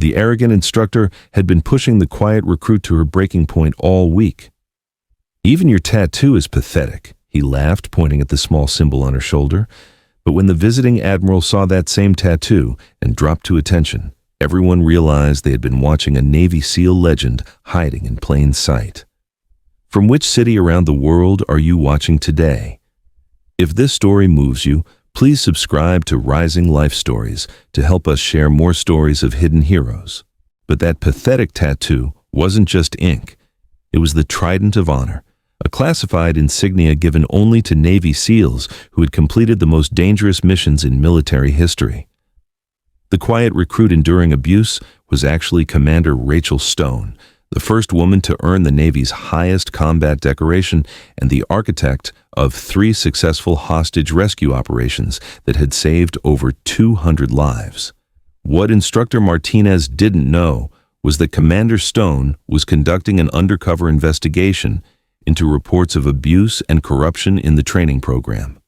The arrogant instructor had been pushing the quiet recruit to her breaking point all week. "Even your tattoo is pathetic," he laughed, pointing at the small symbol on her shoulder. But when the visiting admiral saw that same tattoo and dropped to attention, everyone realized they had been watching a Navy SEAL legend hiding in plain sight. From which city around the world are you watching today? If this story moves you, please subscribe to Rising Life Stories to help us share more stories of hidden heroes. But that pathetic tattoo wasn't just ink. It was the Trident of Honor, a classified insignia given only to Navy SEALs who had completed the most dangerous missions in military history. The quiet recruit enduring abuse was actually Commander Rachel Stone, the first woman to earn the Navy's highest combat decoration and the architect of 3 successful hostage rescue operations that had saved over 200 lives. What Instructor Martinez didn't know was that Commander Stone was conducting an undercover investigation into reports of abuse and corruption in the training program.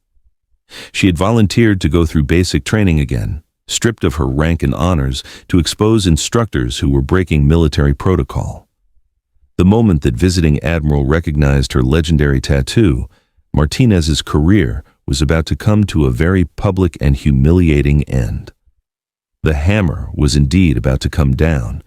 She had volunteered to go through basic training again, stripped of her rank and honors, to expose instructors who were breaking military protocol. The moment that visiting admiral recognized her legendary tattoo, Martinez's career was about to come to a very public and humiliating end. The hammer was indeed about to come down,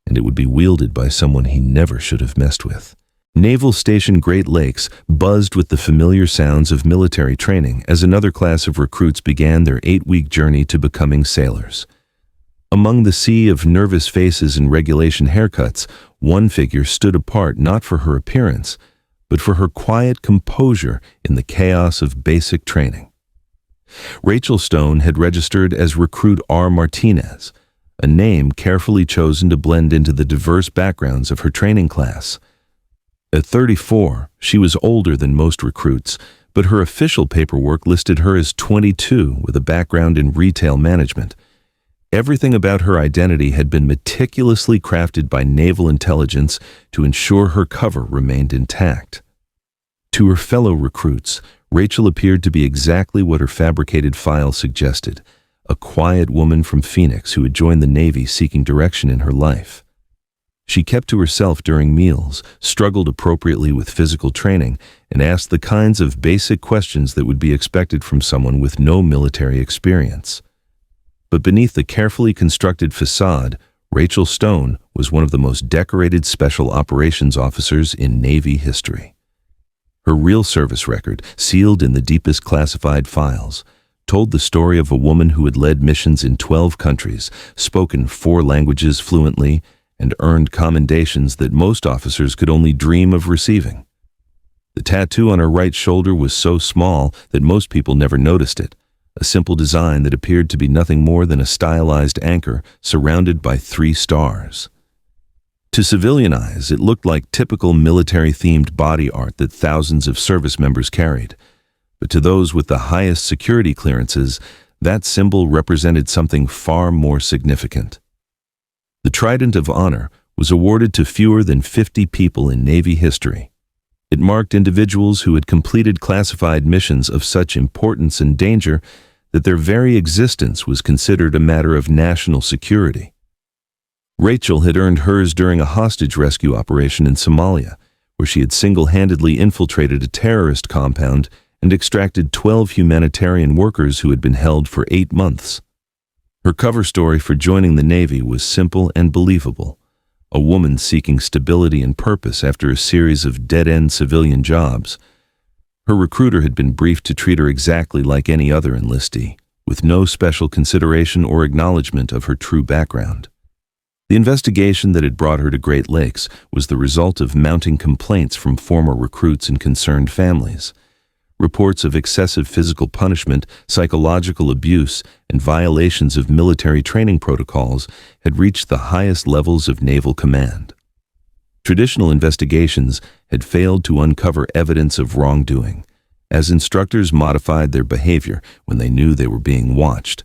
and it would be wielded by someone he never should have messed with. Naval Station Great Lakes buzzed with the familiar sounds of military training as another class of recruits began their 8-week journey to becoming sailors. Among the sea of nervous faces and regulation haircuts, one figure stood apart not for her appearance, but for her quiet composure in the chaos of basic training. Rachel Stone had registered as Recruit R. Martinez, a name carefully chosen to blend into the diverse backgrounds of her training class. At 34, she was older than most recruits, but her official paperwork listed her as 22 with a background in retail management. Everything about her identity had been meticulously crafted by naval intelligence to ensure her cover remained intact. To her fellow recruits, Rachel appeared to be exactly what her fabricated file suggested, a quiet woman from Phoenix who had joined the Navy seeking direction in her life. She kept to herself during meals, struggled appropriately with physical training, and asked the kinds of basic questions that would be expected from someone with no military experience. But beneath the carefully constructed facade, Rachel Stone was one of the most decorated special operations officers in Navy history. Her real service record, sealed in the deepest classified files, told the story of a woman who had led missions in 12 countries, spoken 4 languages fluently, and earned commendations that most officers could only dream of receiving. The tattoo on her right shoulder was so small that most people never noticed it, a simple design that appeared to be nothing more than a stylized anchor surrounded by 3 stars. To civilian eyes, it looked like typical military-themed body art that thousands of service members carried. But to those with the highest security clearances, that symbol represented something far more significant. The Trident of Honor was awarded to fewer than 50 people in Navy history. It marked individuals who had completed classified missions of such importance and danger that their very existence was considered a matter of national security. Rachel had earned hers during a hostage rescue operation in Somalia, where she had single-handedly infiltrated a terrorist compound and extracted 12 humanitarian workers who had been held for 8 months. Her cover story for joining the Navy was simple and believable. A woman seeking stability and purpose after a series of dead-end civilian jobs. Her recruiter had been briefed to treat her exactly like any other enlistee, with no special consideration or acknowledgement of her true background. The investigation that had brought her to Great Lakes was the result of mounting complaints from former recruits and concerned families. Reports of excessive physical punishment, psychological abuse, and violations of military training protocols had reached the highest levels of naval command. Traditional investigations had failed to uncover evidence of wrongdoing, as instructors modified their behavior when they knew they were being watched.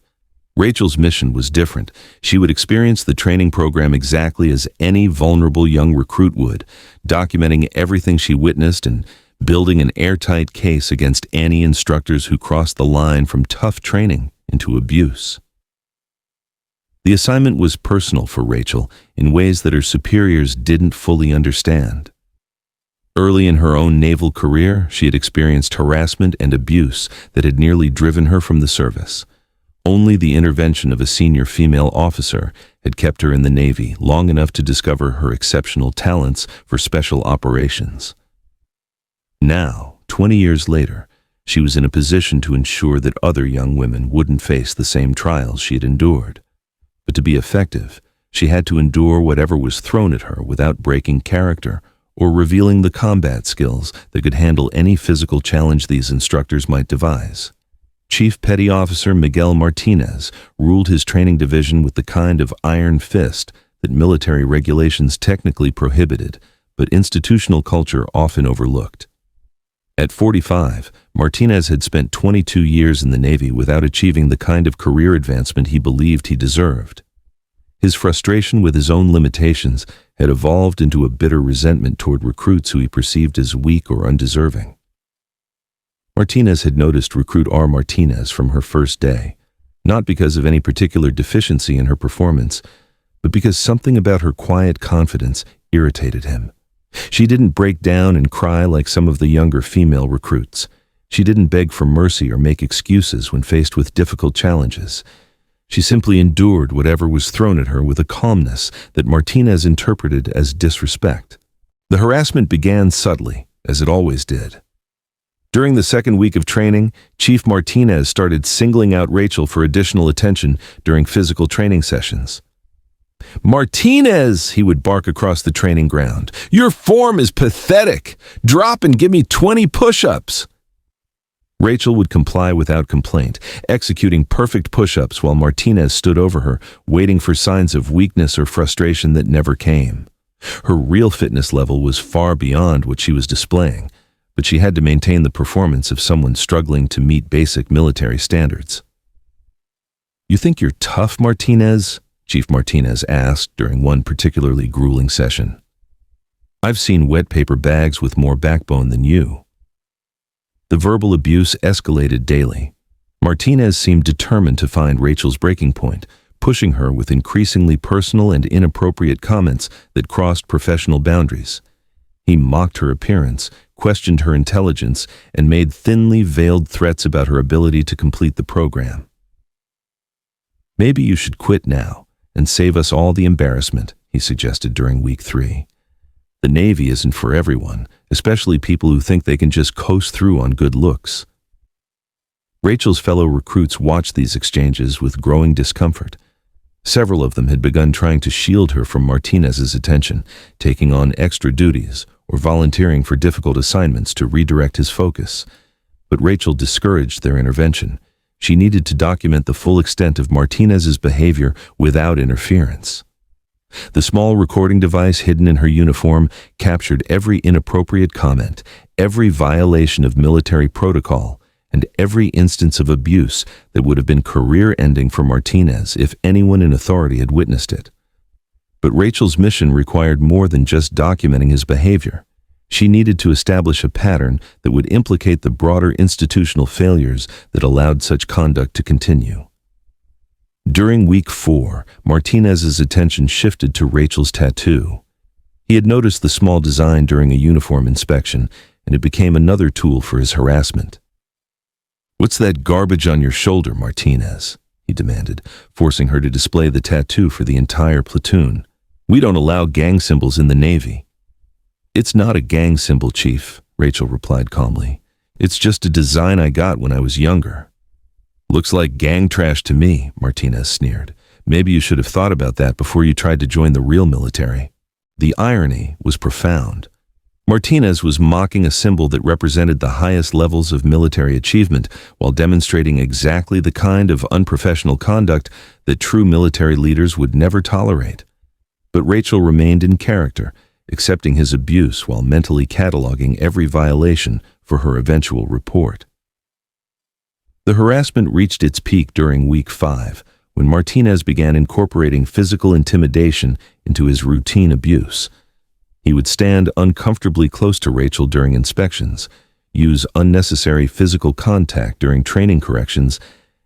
Rachel's mission was different. She would experience the training program exactly as any vulnerable young recruit would, documenting everything she witnessed and building an airtight case against any instructors who crossed the line from tough training into abuse. The assignment was personal for Rachel in ways that her superiors didn't fully understand. Early in her own naval career, she had experienced harassment and abuse that had nearly driven her from the service. Only the intervention of a senior female officer had kept her in the Navy long enough to discover her exceptional talents for special operations. Now, 20 years later, she was in a position to ensure that other young women wouldn't face the same trials she had endured. But to be effective, she had to endure whatever was thrown at her without breaking character or revealing the combat skills that could handle any physical challenge these instructors might devise. Chief Petty Officer Miguel Martinez ruled his training division with the kind of iron fist that military regulations technically prohibited, but institutional culture often overlooked. At 45, Martinez had spent 22 years in the Navy without achieving the kind of career advancement he believed he deserved. His frustration with his own limitations had evolved into a bitter resentment toward recruits who he perceived as weak or undeserving. Martinez had noticed recruit R. Martinez from her first day, not because of any particular deficiency in her performance, but because something about her quiet confidence irritated him. She didn't break down and cry like some of the younger female recruits. She didn't beg for mercy or make excuses when faced with difficult challenges. She simply endured whatever was thrown at her with a calmness that Martinez interpreted as disrespect. The harassment began subtly, as it always did. During the second week of training, Chief Martinez started singling out Rachel for additional attention during physical training sessions. "Martinez," he would bark across the training ground, "your form is pathetic. Drop and give me 20 push-ups." Rachel would comply without complaint, executing perfect push-ups while Martinez stood over her, waiting for signs of weakness or frustration that never came. Her real fitness level was far beyond what she was displaying, but she had to maintain the performance of someone struggling to meet basic military standards. "You think you're tough, Martinez?" Chief Martinez asked during one particularly grueling session. "I've seen wet paper bags with more backbone than you." The verbal abuse escalated daily. Martinez seemed determined to find Rachel's breaking point, pushing her with increasingly personal and inappropriate comments that crossed professional boundaries. He mocked her appearance, questioned her intelligence, and made thinly veiled threats about her ability to complete the program. "Maybe you should quit now and save us all the embarrassment," he suggested during week 3. "The Navy isn't for everyone, especially people who think they can just coast through on good looks." Rachel's fellow recruits watched these exchanges with growing discomfort. Several of them had begun trying to shield her from Martinez's attention, taking on extra duties or volunteering for difficult assignments to redirect his focus. But Rachel discouraged their intervention. She needed to document the full extent of Martinez's behavior without interference. The small recording device hidden in her uniform captured every inappropriate comment, every violation of military protocol, and every instance of abuse that would have been career-ending for Martinez if anyone in authority had witnessed it. But Rachel's mission required more than just documenting his behavior. She needed to establish a pattern that would implicate the broader institutional failures that allowed such conduct to continue. During week 4, Martinez's attention shifted to Rachel's tattoo. He had noticed the small design during a uniform inspection, and it became another tool for his harassment. "What's that garbage on your shoulder, Martinez?" he demanded, forcing her to display the tattoo for the entire platoon. "We don't allow gang symbols in the Navy." "It's not a gang symbol, Chief," Rachel replied calmly. "It's just a design I got when I was younger." "Looks like gang trash to me," Martinez sneered. "Maybe you should have thought about that before you tried to join the real military." The irony was profound. Martinez was mocking a symbol that represented the highest levels of military achievement while demonstrating exactly the kind of unprofessional conduct that true military leaders would never tolerate. But Rachel remained in character, accepting his abuse while mentally cataloging every violation for her eventual report. The harassment reached its peak during week 5, when Martinez began incorporating physical intimidation into his routine abuse. He would stand uncomfortably close to Rachel during inspections, use unnecessary physical contact during training corrections,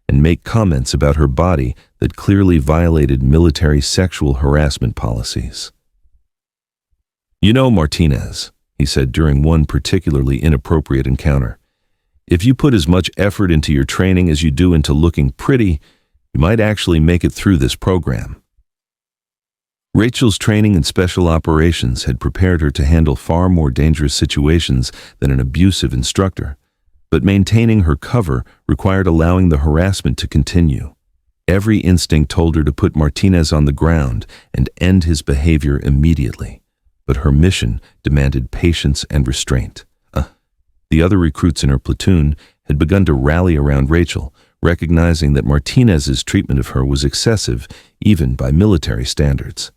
and make comments about her body that clearly violated military sexual harassment policies. "You know, Martinez," he said during one particularly inappropriate encounter, "if you put as much effort into your training as you do into looking pretty, you might actually make it through this program." Rachel's training in special operations had prepared her to handle far more dangerous situations than an abusive instructor, but maintaining her cover required allowing the harassment to continue. Every instinct told her to put Martinez on the ground and end his behavior immediately, but her mission demanded patience and restraint. The other recruits in her platoon had begun to rally around Rachel, recognizing that Martinez's treatment of her was excessive even by military standards.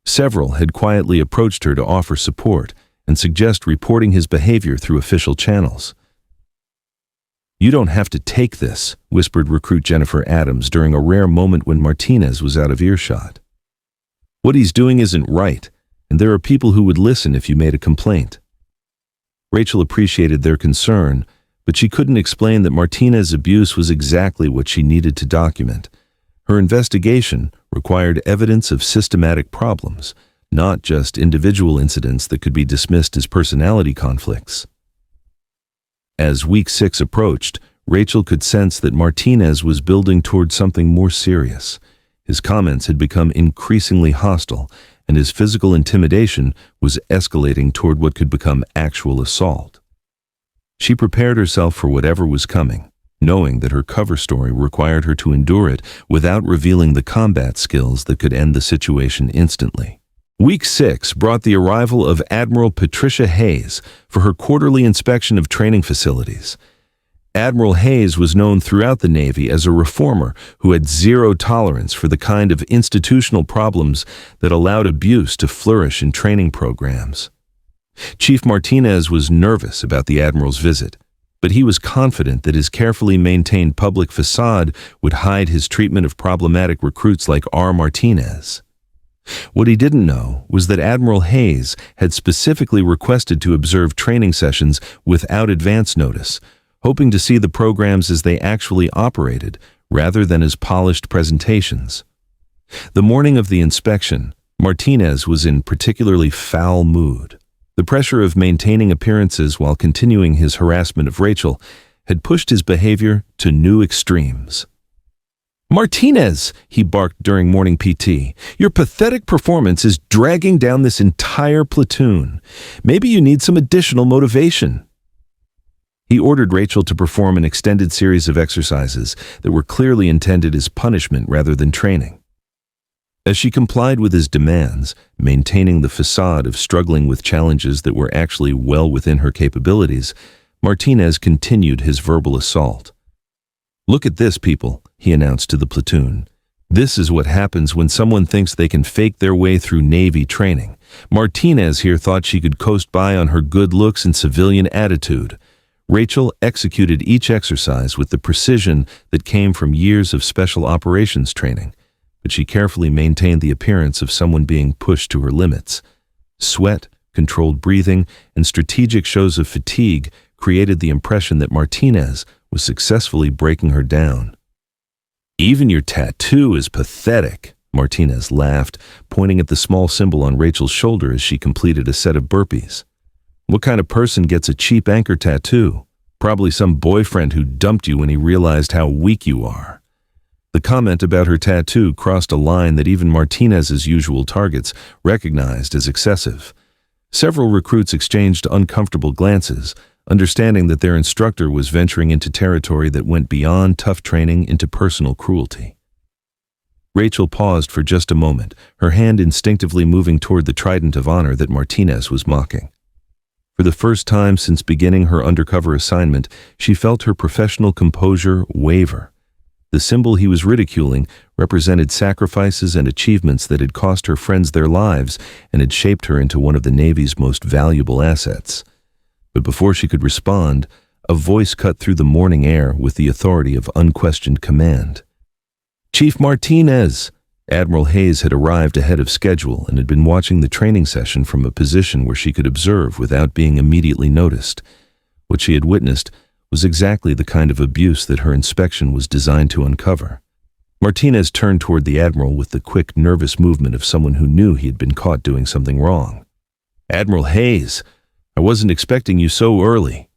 Several had quietly approached her to offer support and suggest reporting his behavior through official channels. "You don't have to take this," whispered recruit Jennifer Adams during a rare moment when Martinez was out of earshot. "What he's doing isn't right, and there are people who would listen if you made a complaint." Rachel appreciated their concern, but she couldn't explain that Martinez's abuse was exactly what she needed to document. Her investigation required evidence of systematic problems, not just individual incidents that could be dismissed as personality conflicts. As week 6 approached, Rachel could sense that Martinez was building toward something more serious. His comments had become increasingly hostile, and his physical intimidation was escalating toward what could become actual assault. She prepared herself for whatever was coming, knowing that her cover story required her to endure it without revealing the combat skills that could end the situation instantly. Week 6 brought the arrival of Admiral Patricia Hayes for her quarterly inspection of training facilities. Admiral Hayes was known throughout the Navy as a reformer who had zero tolerance for the kind of institutional problems that allowed abuse to flourish in training programs. Chief Martinez was nervous about the Admiral's visit, but he was confident that his carefully maintained public facade would hide his treatment of problematic recruits like R. Martinez. What he didn't know was that Admiral Hayes had specifically requested to observe training sessions without advance notice, hoping to see the programs as they actually operated rather than as polished presentations. The morning of the inspection, Martinez was in particularly foul mood. The pressure of maintaining appearances while continuing his harassment of Rachel had pushed his behavior to new extremes. "Martinez," he barked during morning PT, "your pathetic performance is dragging down this entire platoon. Maybe you need some additional motivation." He ordered Rachel to perform an extended series of exercises that were clearly intended as punishment rather than training. As she complied with his demands, maintaining the facade of struggling with challenges that were actually well within her capabilities, Martinez continued his verbal assault. "Look at this, people," he announced to the platoon. "This is what happens when someone thinks they can fake their way through Navy training. Martinez here thought she could coast by on her good looks and civilian attitude." Rachel executed each exercise with the precision that came from years of special operations training, but she carefully maintained the appearance of someone being pushed to her limits. Sweat, controlled breathing, and strategic shows of fatigue created the impression that Martinez was successfully breaking her down. "Even your tattoo is pathetic," Martinez laughed, pointing at the small symbol on Rachel's shoulder as she completed a set of burpees. "What kind of person gets a cheap anchor tattoo? Probably some boyfriend who dumped you when he realized how weak you are." The comment about her tattoo crossed a line that even Martinez's usual targets recognized as excessive. Several recruits exchanged uncomfortable glances, understanding that their instructor was venturing into territory that went beyond tough training into personal cruelty. Rachel paused for just a moment, her hand instinctively moving toward the Trident of Honor that Martinez was mocking. For the first time since beginning her undercover assignment, she felt her professional composure waver. The symbol he was ridiculing represented sacrifices and achievements that had cost her friends their lives and had shaped her into one of the Navy's most valuable assets. But before she could respond, a voice cut through the morning air with the authority of unquestioned command. "Chief Martinez!" Admiral Hayes had arrived ahead of schedule and had been watching the training session from a position where she could observe without being immediately noticed. What she had witnessed was exactly the kind of abuse that her inspection was designed to uncover. Martinez turned toward the Admiral with the quick, nervous movement of someone who knew he had been caught doing something wrong. "Admiral Hayes, I wasn't expecting you so early."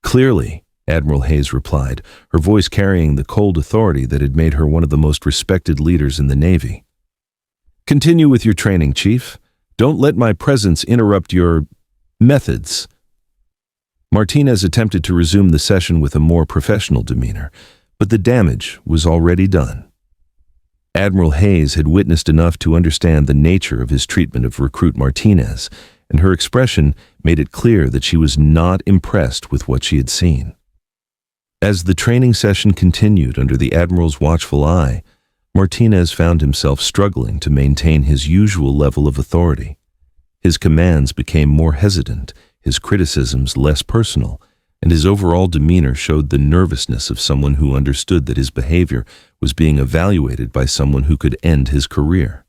"Clearly," Admiral Hayes replied, her voice carrying the cold authority that had made her one of the most respected leaders in the Navy. "Continue with your training, Chief. Don't let my presence interrupt your methods." Martinez attempted to resume the session with a more professional demeanor, but the damage was already done. Admiral Hayes had witnessed enough to understand the nature of his treatment of recruit Martinez, and her expression made it clear that she was not impressed with what she had seen. As the training session continued under the Admiral's watchful eye, Martinez found himself struggling to maintain his usual level of authority. His commands became more hesitant, his criticisms less personal, and his overall demeanor showed the nervousness of someone who understood that his behavior was being evaluated by someone who could end his career.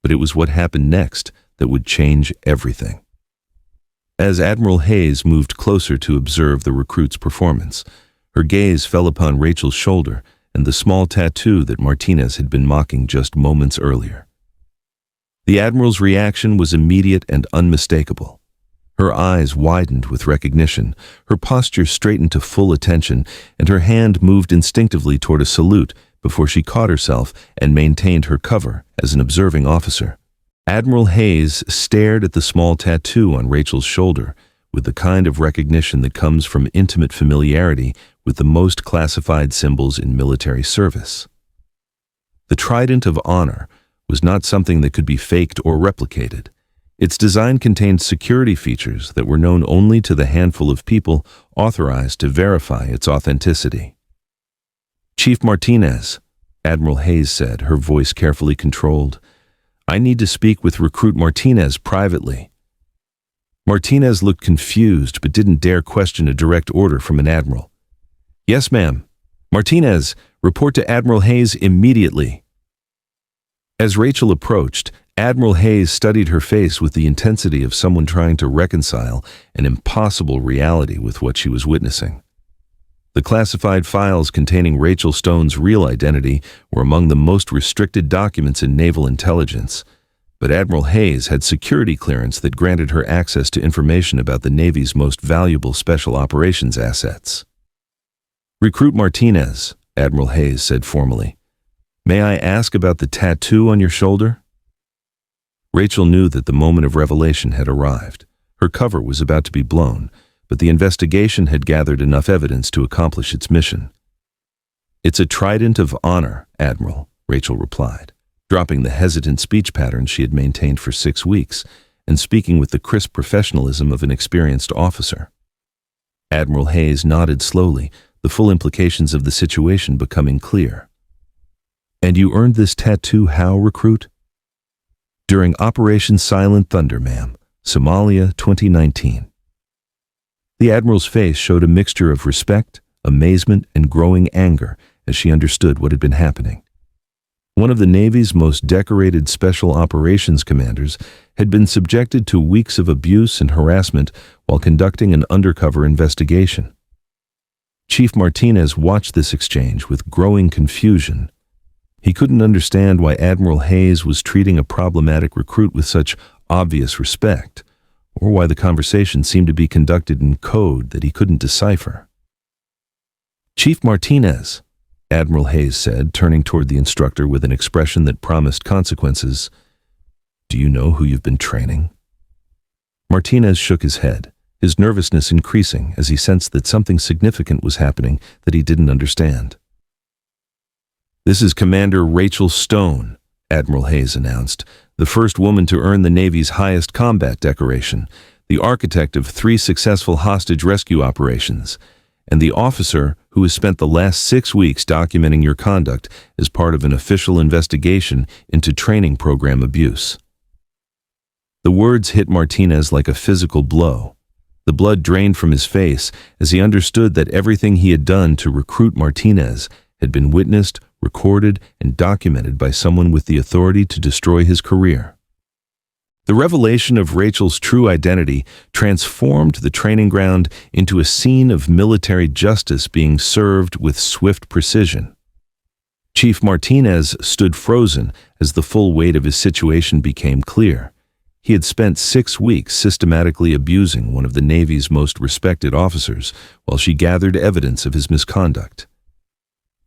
But it was what happened next that would change everything. As Admiral Hayes moved closer to observe the recruit's performance, her gaze fell upon Rachel's shoulder and the small tattoo that Martinez had been mocking just moments earlier. The Admiral's reaction was immediate and unmistakable. Her eyes widened with recognition, her posture straightened to full attention, and her hand moved instinctively toward a salute before she caught herself and maintained her cover as an observing officer. Admiral Hayes stared at the small tattoo on Rachel's shoulder with the kind of recognition that comes from intimate familiarity with the most classified symbols in military service. The Trident of Honor was not something that could be faked or replicated. Its design contained security features that were known only to the handful of people authorized to verify its authenticity. "Chief Martinez," Admiral Hayes said, her voice carefully controlled, "I need to speak with recruit Martinez privately." Martinez looked confused but didn't dare question a direct order from an admiral. "Yes, ma'am. Martinez, report to Admiral Hayes immediately." As Rachel approached, Admiral Hayes studied her face with the intensity of someone trying to reconcile an impossible reality with what she was witnessing. The classified files containing Rachel Stone's real identity were among the most restricted documents in naval intelligence, but Admiral Hayes had security clearance that granted her access to information about the Navy's most valuable special operations assets. "Recruit Martinez," Admiral Hayes said formally. "May I ask about the tattoo on your shoulder?" Rachel knew that the moment of revelation had arrived. Her cover was about to be blown, but the investigation had gathered enough evidence to accomplish its mission. "It's a Trident of Honor, Admiral," Rachel replied, dropping the hesitant speech pattern she had maintained for 6 weeks and speaking with the crisp professionalism of an experienced officer. Admiral Hayes nodded slowly, the full implications of the situation becoming clear. "And you earned this tattoo how, recruit?" "During Operation Silent Thunder, ma'am, Somalia 2019. The Admiral's face showed a mixture of respect, amazement, and growing anger as she understood what had been happening. One of the Navy's most decorated special operations commanders had been subjected to weeks of abuse and harassment while conducting an undercover investigation. Chief Martinez watched this exchange with growing confusion. He couldn't understand why Admiral Hayes was treating a problematic recruit with such obvious respect, or why the conversation seemed to be conducted in code that he couldn't decipher. "Chief Martinez," Admiral Hayes said, turning toward the instructor with an expression that promised consequences, "Do you know who you've been training?" Martinez shook his head, his nervousness increasing as he sensed that something significant was happening that he didn't understand. "This is Commander Rachel Stone," Admiral Hayes announced, the first woman to earn the Navy's highest combat decoration, the architect of 3 successful hostage rescue operations, and the officer who has spent the last 6 weeks documenting your conduct as part of an official investigation into training program abuse. The words hit Martinez like a physical blow. The blood drained from his face as he understood that everything he had done to recruit Martinez had been witnessed, recorded, and documented by someone with the authority to destroy his career. The revelation of Rachel's true identity transformed the training ground into a scene of military justice being served with swift precision. Chief Martinez stood frozen as the full weight of his situation became clear. He had spent 6 weeks systematically abusing one of the Navy's most respected officers while she gathered evidence of his misconduct.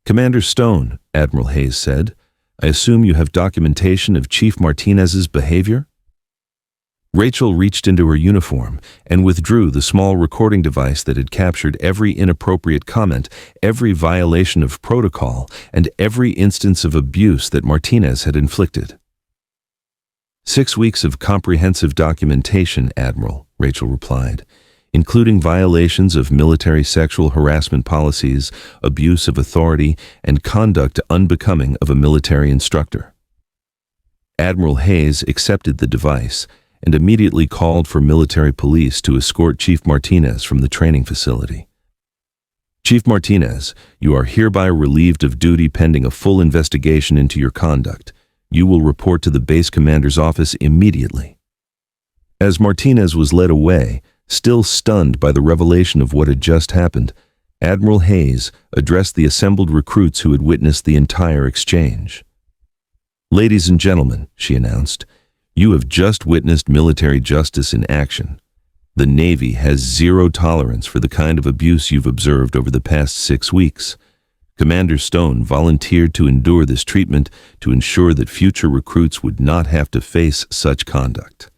"Commander Stone," Admiral Hayes said, "I assume you have documentation of Chief Martinez's behavior?" Rachel reached into her uniform and withdrew the small recording device that had captured every inappropriate comment, every violation of protocol, and every instance of abuse that Martinez had inflicted. "6 weeks of comprehensive documentation, Admiral," Rachel replied, "including violations of military sexual harassment policies, abuse of authority, and conduct unbecoming of a military instructor." Admiral Hayes accepted the device and immediately called for military police to escort Chief Martinez from the training facility. "Chief Martinez, you are hereby relieved of duty pending a full investigation into your conduct. You will report to the base commander's office immediately." As Martinez was led away, still stunned by the revelation of what had just happened, Admiral Hayes addressed the assembled recruits who had witnessed the entire exchange. "Ladies and gentlemen," she announced, "you have just witnessed military justice in action. The Navy has zero tolerance for the kind of abuse you've observed over the past 6 weeks. Commander Stone volunteered to endure this treatment to ensure that future recruits would not have to face such conduct."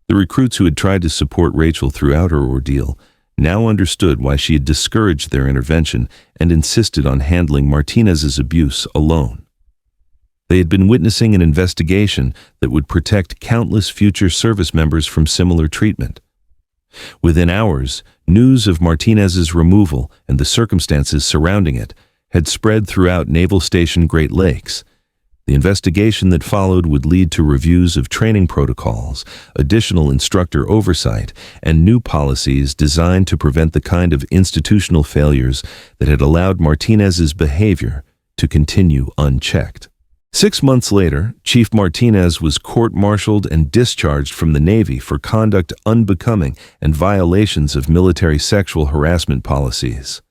The recruits who had tried to support Rachel throughout her ordeal now understood why she had discouraged their intervention and insisted on handling Martinez's abuse alone. They had been witnessing an investigation that would protect countless future service members from similar treatment. Within hours, news of Martinez's removal and the circumstances surrounding it had spread throughout Naval Station Great Lakes. The investigation that followed would lead to reviews of training protocols, additional instructor oversight, and new policies designed to prevent the kind of institutional failures that had allowed Martinez's behavior to continue unchecked. 6 months later, Chief Martinez was court-martialed and discharged from the Navy for conduct unbecoming and violations of military sexual harassment policies.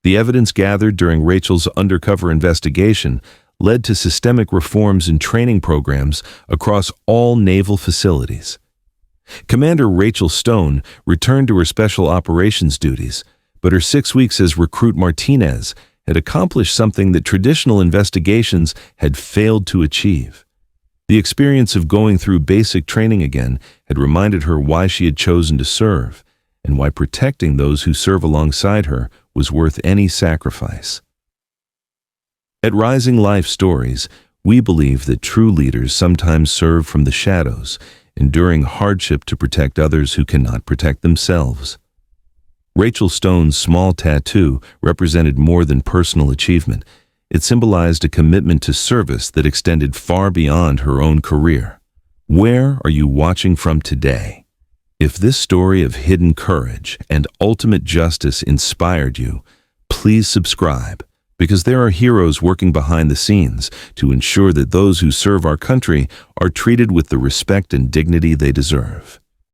The evidence gathered during Rachel's undercover investigation led to systemic reforms in training programs across all naval facilities. Commander Rachel Stone returned to her special operations duties, but her 6 weeks as recruit Martinez had accomplished something that traditional investigations had failed to achieve. The experience of going through basic training again had reminded her why she had chosen to serve, and why protecting those who serve alongside her was worth any sacrifice. At Rising Life Stories, we believe that true leaders sometimes serve from the shadows, enduring hardship to protect others who cannot protect themselves. Rachel Stone's small tattoo represented more than personal achievement. It symbolized a commitment to service that extended far beyond her own career. Where are you watching from today? If this story of hidden courage and ultimate justice inspired you, please subscribe, because there are heroes working behind the scenes to ensure that those who serve our country are treated with the respect and dignity they deserve.